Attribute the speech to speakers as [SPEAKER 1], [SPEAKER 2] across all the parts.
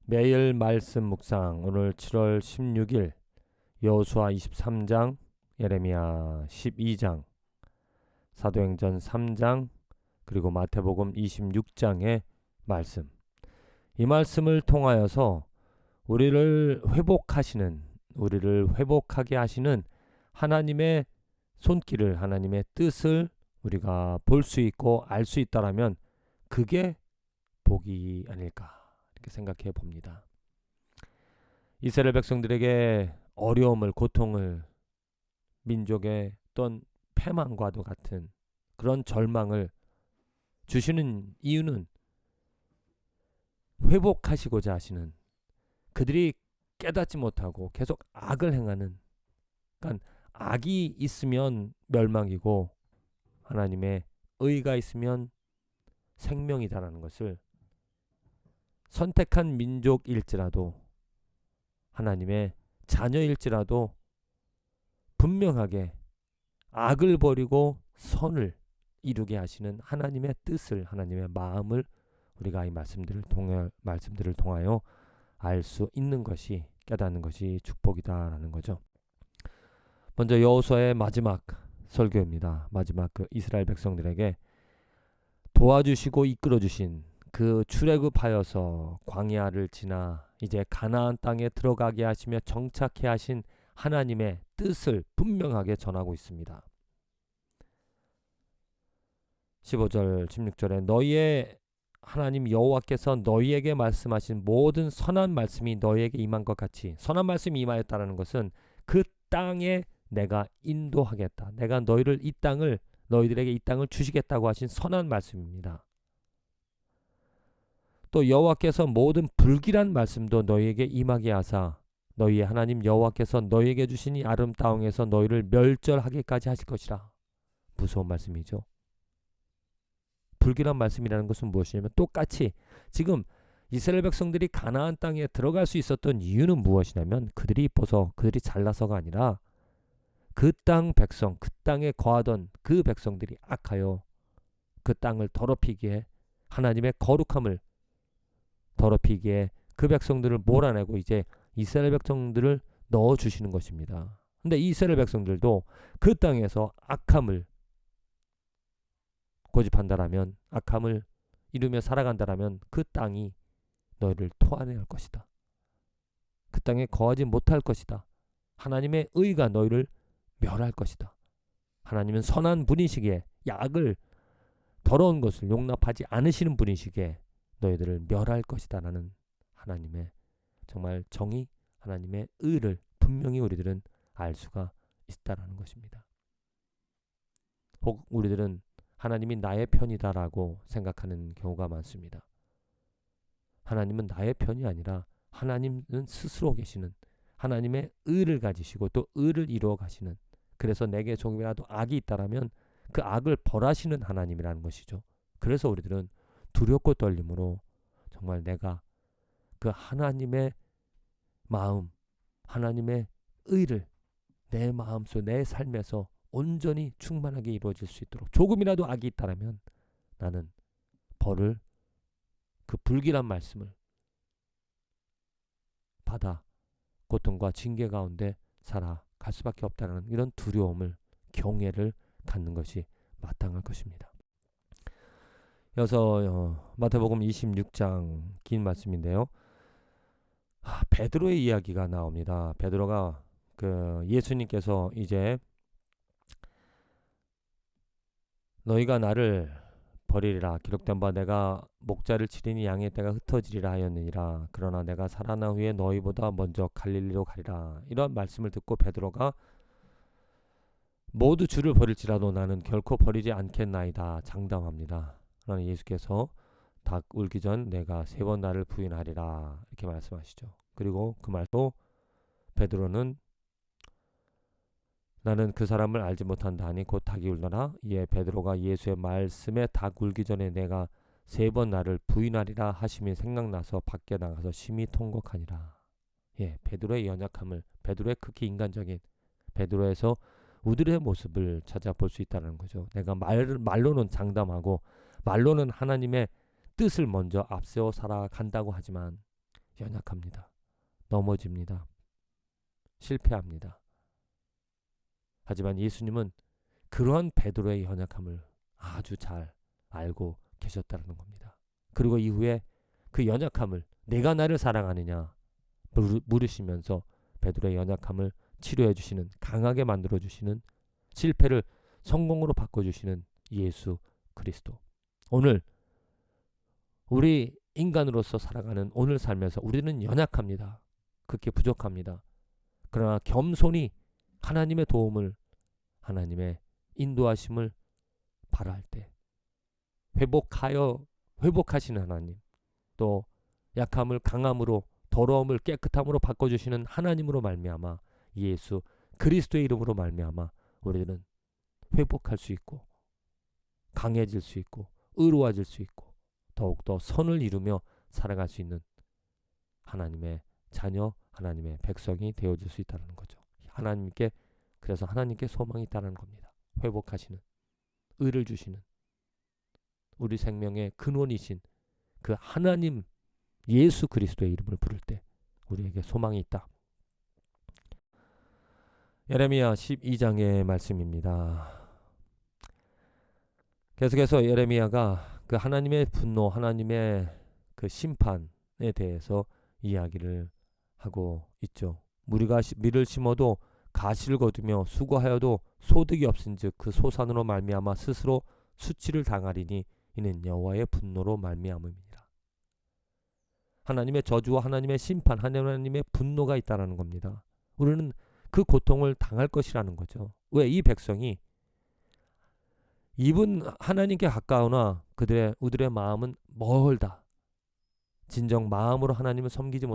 [SPEAKER 1] 매일 말씀 묵상 오늘 7월 16일 여호수아 23장, 예레미야 12장, 사도행전 3장, 그리고 마태복음 26장의 말씀. 이 말씀을 통하여서 우리를 회복하게 하시는 하나님의 손길을, 하나님의 뜻을 우리가 볼 수 있고 알 수 있다라면 그게 복이 아닐까 이렇게 생각해 봅니다. 이스라엘 백성들에게 어려움을, 고통을, 민족의 어떤 패망과도 같은 그런 절망을 주시는 이유는 회복하시고자 하시는, 그들이 깨닫지 못하고 계속 악을 행하는, 그러니까 악이 있으면 멸망이고 하나님의 의가 있으면 생명이다라는 것을, 선택한 민족일지라도 하나님의 자녀일지라도 분명하게 악을 버리고 선을 이루게 하시는 하나님의 뜻을, 하나님의 마음을 우리가 이 말씀들을 통하여 알 수 있는 것이, 깨닫는 것이 축복이다라는 거죠. 먼저 여호수아의 마지막 설교입니다. 마지막 그 이스라엘 백성들에게 도와주시고 이끌어주신, 그 출애굽하여서 광야를 지나 이제 가나안 땅에 들어가게 하시며 정착해 하신 하나님의 뜻을 분명하게 전하고 있습니다. 15절 16절에 너희의 하나님 여호와께서 너희에게 말씀하신 모든 선한 말씀이 너희에게 임한 것 같이, 선한 말씀이 임하였다는 것은 그 땅에 내가 인도하겠다, 내가 너희들에게 이 땅을 주시겠다고 하신 선한 말씀입니다. 또 여호와께서 모든 불길한 말씀도 너희에게 임하게 하사 너희의 하나님 여호와께서 너희에게 주신 이 아름다운 땅에서 너희를 멸절하기까지 하실 것이라. 무서운 말씀이죠. 불길한 말씀이라는 것은 무엇이냐면, 똑같이 지금 이스라엘 백성들이 가나안 땅에 들어갈 수 있었던 이유는 무엇이냐면, 그들이 이뻐서, 그들이 잘나서가 아니라 그 땅 백성, 그 땅에 거하던 그 백성들이 악하여 그 땅을 더럽히기에, 하나님의 거룩함을 더럽히기에 그 백성들을 몰아내고 이제 이스라엘 백성들을 넣어주시는 것입니다. 근데 이스라엘 백성들도 그 땅에서 악함을 고집한다라면, 악함을 이루며 살아간다라면 그 땅이 너희를 토하게 할 것이다. 그 땅에 거하지 못할 것이다. 하나님의 의가 너희를 멸할 것이다. 하나님은 선한 분이시기에, 약을, 더러운 것을 용납하지 않으시는 분이시기에 너희들을 멸할 것이다 라는 하나님의 정말 정의, 하나님의 의를 분명히 우리들은 알 수가 있다라는 것입니다. 혹 우리들은 하나님이 나의 편이다라고 생각하는 경우가 많습니다. 하나님은 나의 편이 아니라 하나님은 스스로 계시는, 하나님의 의를 가지시고 또 의를 이루어 가시는, 그래서 내게 조금이라도 악이 있다라면 그 악을 벌하시는 하나님이라는 것이죠. 그래서 우리들은 두렵고 떨림으로 정말 내가 그 하나님의 마음, 하나님의 의를 내 마음속, 내 삶에서 온전히 충만하게 이루어질 수 있도록, 조금이라도 악이 있다면 나는 벌을, 그 불길한 말씀을 받아 고통과 징계 가운데 살아갈 수밖에 없다는 이런 두려움을, 경외를 갖는 것이 마땅할 것입니다. 이어서 마태복음 26장 긴 말씀인데요. 베드로의 이야기가 나옵니다. 베드로가 예수님께서 이제 너희가 나를 버리리라, 기록된 바 내가 목자를 치리니 양의 떼가 흩어지리라 하였느니라. 그러나 내가 살아난 후에 너희보다 먼저 갈릴리로 가리라. 이런 말씀을 듣고 베드로가 모두 주를 버릴지라도 나는 결코 버리지 않겠나이다 장담합니다. 그러나 예수께서 닭 울기 전 내가 3번 나를 부인하리라 이렇게 말씀하시죠. 그리고 그 말도 베드로는 나는 그 사람을 알지 못한다 하니 곧 닭이 울더라. 이에 베드로가 예수의 말씀에 닭 울기 전에 내가 3번 나를 부인하리라 하심이 생각나서 밖에 나가서 심히 통곡하니라. 베드로의 연약함을, 베드로의 극히 인간적인 베드로에서 우들의 모습을 찾아볼 수 있다는 거죠. 내가 말로는 장담하고 말로는 하나님의 뜻을 먼저 앞세워 살아간다고 하지만 연약합니다. 넘어집니다. 실패합니다. 하지만 예수님은 그러한 베드로의 연약함을 아주 잘 알고 계셨다는 겁니다. 그리고 이후에 그 연약함을 내가 나를 사랑하느냐 물으시면서 베드로의 연약함을 치료해 주시는, 강하게 만들어 주시는, 실패를 성공으로 바꿔 주시는 예수 그리스도. 오늘 우리 인간으로서 살아가는 오늘 삶에서 우리는 연약합니다. 그렇게 부족합니다. 그러나 겸손히 하나님의 도움을, 하나님의 인도하심을 바라할 때 회복하시는 하나님, 또 약함을 강함으로, 더러움을 깨끗함으로 바꿔주시는 하나님으로 말미암아, 예수 그리스도의 이름으로 말미암아 우리들은 회복할 수 있고 강해질 수 있고 의로워질 수 있고 더욱더 선을 이루며 살아갈 수 있는 하나님의 자녀, 하나님의 백성이 되어줄 수 있다는 거죠. 그래서 하나님께 소망이 있다는 겁니다. 회복하시는, 의를 주시는, 우리 생명의 근원이신 그 하나님 예수 그리스도의 이름을 부를 때 우리에게 소망이 있다. 예레미야 12장의 말씀입니다. 계속해서 예레미야가 그 하나님의 분노, 하나님의 그 심판에 대해서 이야기를 하고 있죠. 무리가 밀을 심어도 가시를 거두며 수고하여도 소득이 없은즉 그 소산으로 말미암아 스스로 수치를 당하리니 이는 여호와의 분노로 말미암음이니라. 하나님의 저주와 하나님의 심판, 하나님의 분노가 있다는 겁니다. 우리는 그 고통을 당할 것이라는 거죠. 왜? 이 백성이 입은 하나님께 가까우나 우들의 마음은 멀다. 진정 마음으로 하나님을 섬기지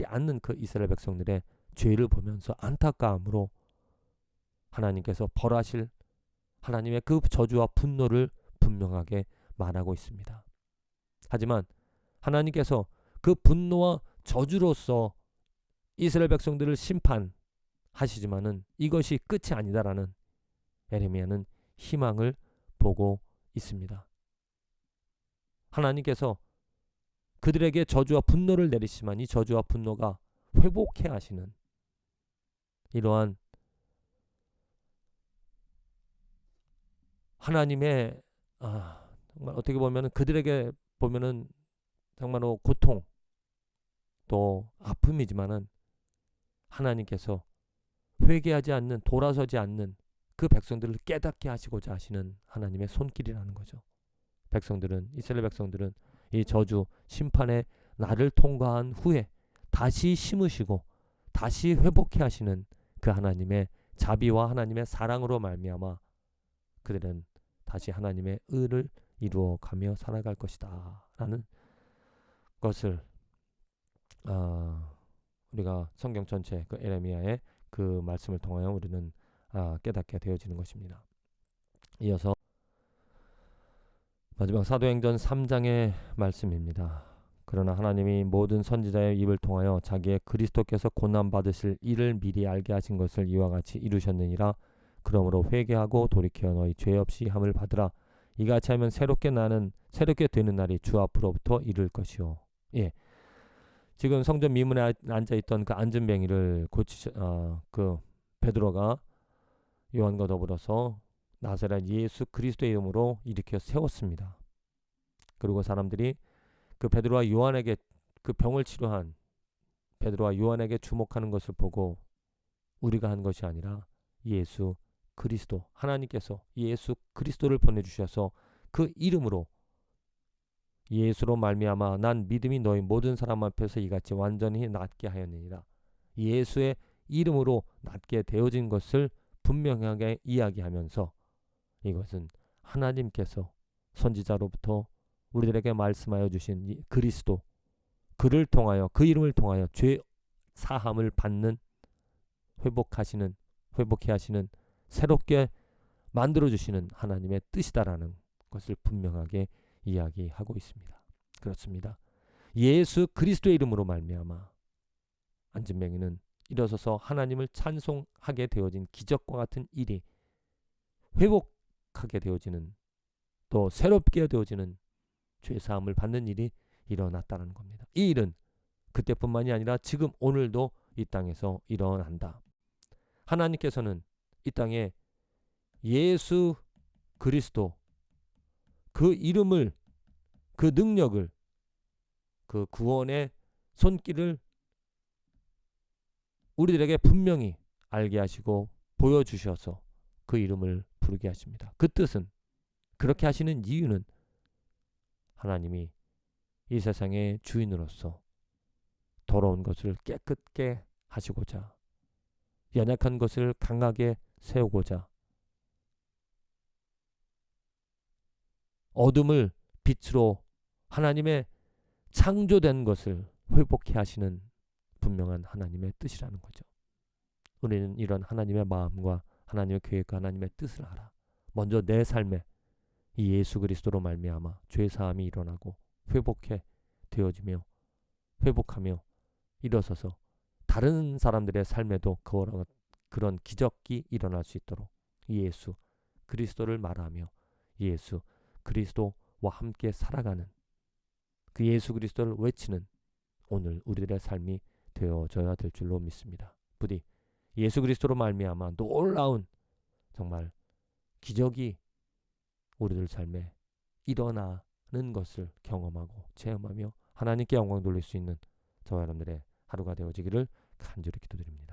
[SPEAKER 1] 않는 그 이스라엘 백성들의 죄를 보면서 안타까움으로 하나님께서 벌하실 하나님의 그 저주와 분노를 분명하게 말하고 있습니다. 하지만 하나님께서 그 분노와 저주로서 이스라엘 백성들을 심판하시지만은 이것이 끝이 아니다라는 예레미야는 희망을 보고 있습니다. 하나님께서 그들에게 저주와 분노를 내리시지만 이 저주와 분노가 회복해 하시는 이러한 하나님의 정말 어떻게 보면 그들에게 보면은 정말로 고통 또 아픔이지만은 하나님께서 회개하지 않는, 돌아서지 않는 그 백성들을 깨닫게 하시고자 하시는 하나님의 손길이라는 거죠. 이스라엘 백성들은 이 저주 심판의 날을 통과한 후에 다시 심으시고 다시 회복해 하시는 그 하나님의 자비와 하나님의 사랑으로 말미암아 그들은 다시 하나님의 의를 이루어가며 살아갈 것이다 라는 것을 우리가 성경 전체 그 예레미야의 그 말씀을 통하여 우리는 깨닫게 되어지는 것입니다. 이어서 마지막 사도행전 3장의 말씀입니다. 그러나 하나님이 모든 선지자의 입을 통하여 자기의 그리스도께서 고난받으실 일을 미리 알게 하신 것을 이와 같이 이루셨느니라. 그러므로 회개하고 돌이켜 너희 죄 없이 함을 받으라. 이같이 하면 새롭게 되는 날이 주 앞으로부터 이를 것이요. 예. 지금 성전 미문에 앉아 있던 그 안진뱅이를 그 베드로가 요한과 더불어서 나사렛 예수 그리스도의 이름으로 일으켜 세웠습니다. 그리고 사람들이 그 베드로와 요한에게 그 병을 치료한 베드로와 요한에게 주목하는 것을 보고 우리가 한 것이 아니라 예수 그리스도, 하나님께서 예수 그리스도를 보내주셔서 그 이름으로 예수로 말미암아 난 믿음이 너희 모든 사람 앞에서 이같이 완전히 낫게 하였느니라. 예수의 이름으로 낫게 되어진 것을 분명하게 이야기하면서 이것은 하나님께서 선지자로부터 우리들에게 말씀하여 주신 그리스도, 그를 통하여, 그 이름을 통하여 죄 사함을 받는, 회복해 하시는, 새롭게 만들어 주시는 하나님의 뜻이다라는 것을 분명하게 이야기하고 있습니다. 그렇습니다. 예수 그리스도의 이름으로 말미암아 안진뱅이는 일어서서 하나님을 찬송하게 되어진 기적과 같은 일이 회복하게 되어지는, 또 새롭게 되어지는 죄사함을 받는 일이 일어났다는 겁니다. 이 일은 그때뿐만이 아니라 지금 오늘도 이 땅에서 일어난다. 하나님께서는 이 땅에 예수 그리스도 그 이름을, 그 능력을, 그 구원의 손길을 우리들에게 분명히 알게 하시고 보여주셔서 그 이름을 부르게 하십니다. 그 뜻은, 그렇게 하시는 이유는 하나님이 이 세상의 주인으로서 더러운 것을 깨끗게 하시고자, 연약한 것을 강하게 세우고자, 어둠을 빛으로 하나님의 창조된 것을 회복해 하시는 분명한 하나님의 뜻이라는 거죠. 우리는 이런 하나님의 마음과 하나님의 계획과 하나님의 뜻을 알아. 먼저 내 삶에 이 예수 그리스도로 말미암아 죄 사함이 일어나고 회복해 되어지며 회복하며 일어서서 다른 사람들의 삶에도 그런 기적이 일어날 수 있도록 예수 그리스도를 말하며 예수 그리스도와 함께 살아가는, 그 예수 그리스도를 외치는 오늘 우리들의 삶이 되어져야 될 줄로 믿습니다. 부디 예수 그리스도로 말미암아 놀라운 정말 기적이 우리들 삶에 일어나는 것을 경험하고 체험하며 하나님께 영광 돌릴 수 있는 저와 여러분들의 하루가 되어지기를 간절히 기도드립니다.